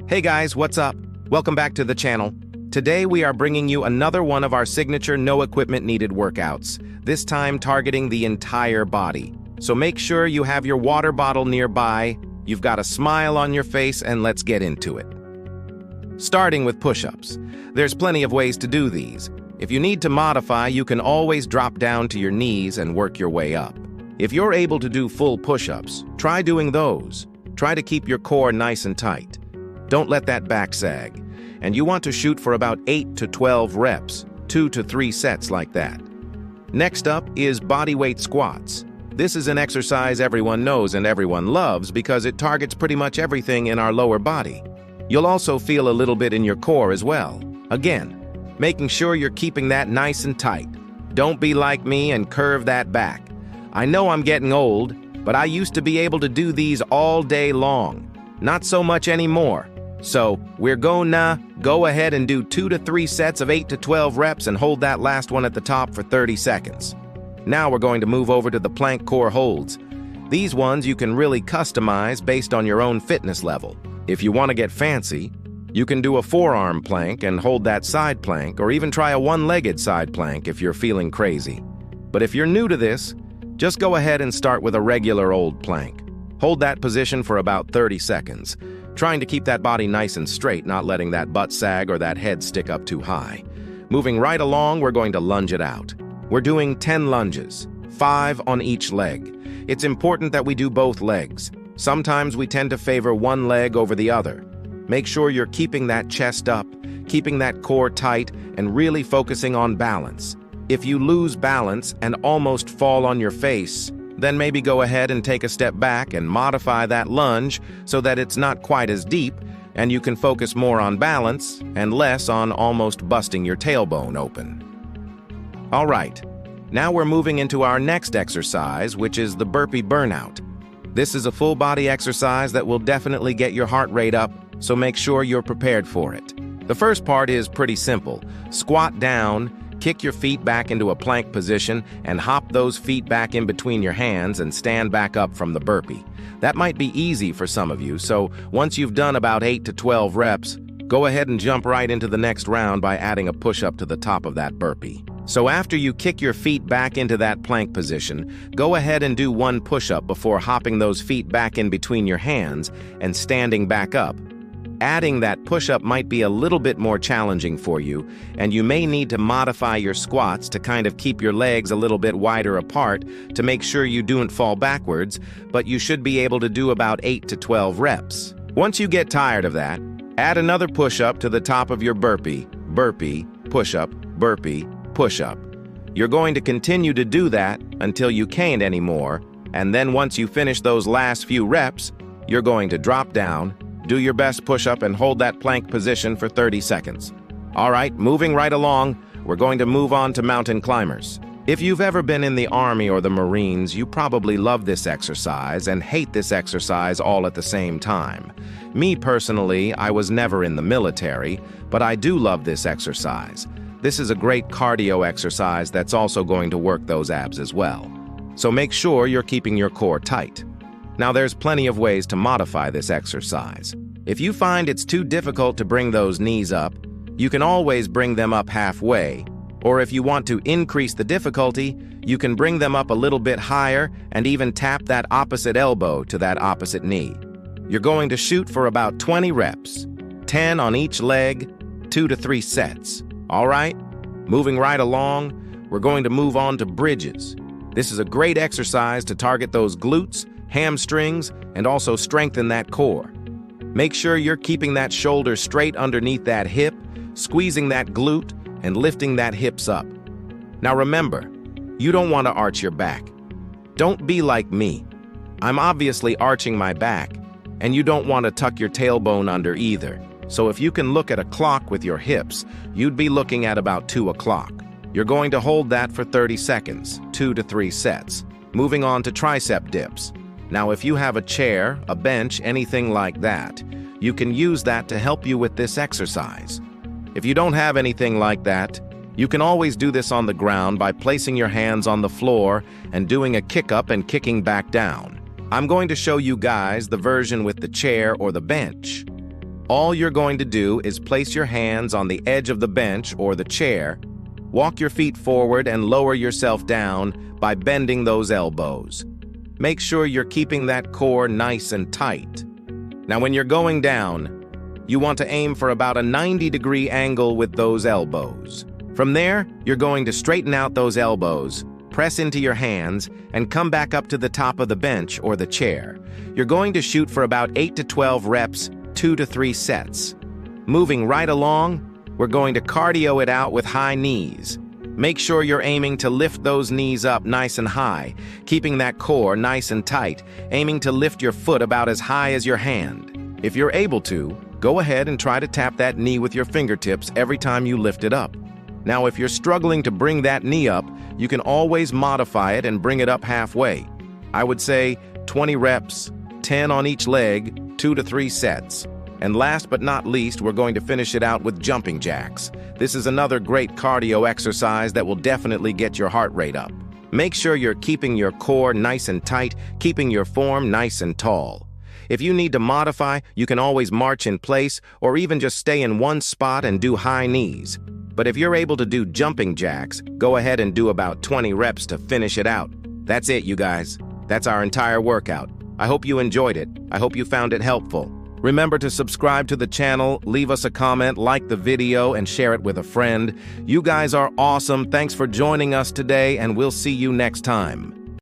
Hey guys, what's up? Welcome back to the channel. Today we are bringing you another one of our signature no equipment needed workouts, this time targeting the entire body. So make sure you have your water bottle nearby, you've got a smile on your face, and let's get into it. Starting with push-ups. There's plenty of ways to do these. If you need to modify, you can always drop down to your knees and work your way up. If you're able to do full push-ups, try doing those. Try to keep your core nice and tight. Don't let that back sag. And you want to shoot for about 8 to 12 reps, 2 to 3 sets like that. Next up is bodyweight squats. This is an exercise everyone knows and everyone loves because it targets pretty much everything in our lower body. You'll also feel a little bit in your core as well. Again, making sure you're keeping that nice and tight. Don't be like me and curve that back. I know I'm getting old, but I used to be able to do these all day long. Not so much anymore. So we're gonna go ahead and do 2 to 3 sets of 8 to 12 reps and hold that last one at the top for 30 seconds. Now we're going to move over to the plank core holds. These ones you can really customize based on your own fitness level. If you want to get fancy, you can do a forearm plank and hold that side plank, or even try a one-legged side plank if you're feeling crazy. But if you're new to this, just go ahead and start with a regular old plank. Hold that position for about 30 seconds, trying to keep that body nice and straight, not letting that butt sag or that head stick up too high. Moving right along, we're going to lunge it out. We're doing 10 lunges, 5 on each leg. It's important that we do both legs. Sometimes we tend to favor one leg over the other. Make sure you're keeping that chest up, keeping that core tight, and really focusing on balance. If you lose balance and almost fall on your face, then maybe go ahead and take a step back and modify that lunge so that it's not quite as deep and you can focus more on balance and less on almost busting your tailbone open. All right, now we're moving into our next exercise, which is the burpee burnout. This is a full body exercise that will definitely get your heart rate up, so make sure you're prepared for it. The first part is pretty simple. Squat down, kick your feet back into a plank position, and hop those feet back in between your hands and stand back up from the burpee. That might be easy for some of you, so once you've done about 8 to 12 reps, go ahead and jump right into the next round by adding a push-up to the top of that burpee. So after you kick your feet back into that plank position, go ahead and do one push-up before hopping those feet back in between your hands and standing back up. Adding that push-up might be a little bit more challenging for you, and you may need to modify your squats to kind of keep your legs a little bit wider apart to make sure you don't fall backwards, but you should be able to do about 8 to 12 reps. Once you get tired of that, add another push-up to the top of your burpee, burpee, push-up, burpee, push-up. You're going to continue to do that until you can't anymore, and then once you finish those last few reps, you're going to drop down, do your best push-up, and hold that plank position for 30 seconds. All right, moving right along, we're going to move on to mountain climbers. If you've ever been in the Army or the Marines, you probably love this exercise and hate this exercise all at the same time. Me personally, I was never in the military, but I do love this exercise. This is a great cardio exercise that's also going to work those abs as well. So make sure you're keeping your core tight. Now there's plenty of ways to modify this exercise. If you find it's too difficult to bring those knees up, you can always bring them up halfway. Or if you want to increase the difficulty, you can bring them up a little bit higher and even tap that opposite elbow to that opposite knee. You're going to shoot for about 20 reps, 10 on each leg, 2 to 3 sets. All right? Moving right along, we're going to move on to bridges. This is a great exercise to target those glutes, hamstrings, and also strengthen that core. Make sure you're keeping that shoulder straight underneath that hip, squeezing that glute, and lifting that hips up. Now remember, you don't want to arch your back. Don't be like me. I'm obviously arching my back, and you don't want to tuck your tailbone under either. So if you can look at a clock with your hips, you'd be looking at about 2 o'clock. You're going to hold that for 30 seconds, 2 to 3 sets. Moving on to tricep dips. Now, if you have a chair, a bench, anything like that, you can use that to help you with this exercise. If you don't have anything like that, you can always do this on the ground by placing your hands on the floor and doing a kick up and kicking back down. I'm going to show you guys the version with the chair or the bench. All you're going to do is place your hands on the edge of the bench or the chair, walk your feet forward and lower yourself down by bending those elbows. Make sure you're keeping that core nice and tight. Now, when you're going down, you want to aim for about a 90-degree angle with those elbows. From there, you're going to straighten out those elbows, press into your hands, and come back up to the top of the bench or the chair. You're going to shoot for about 8 to 12 reps, 2 to 3 sets. Moving right along, we're going to cardio it out with high knees. Make sure you're aiming to lift those knees up nice and high, keeping that core nice and tight, aiming to lift your foot about as high as your hand. If you're able to, go ahead and try to tap that knee with your fingertips every time you lift it up. Now, if you're struggling to bring that knee up, you can always modify it and bring it up halfway. I would say 20 reps, 10 on each leg, 2 to 3 sets. And last but not least, we're going to finish it out with jumping jacks. This is another great cardio exercise that will definitely get your heart rate up. Make sure you're keeping your core nice and tight, keeping your form nice and tall. If you need to modify, you can always march in place or even just stay in one spot and do high knees. But if you're able to do jumping jacks, go ahead and do about 20 reps to finish it out. That's it, you guys. That's our entire workout. I hope you enjoyed it. I hope you found it helpful. Remember to subscribe to the channel, leave us a comment, like the video, and share it with a friend. You guys are awesome. Thanks for joining us today, and we'll see you next time.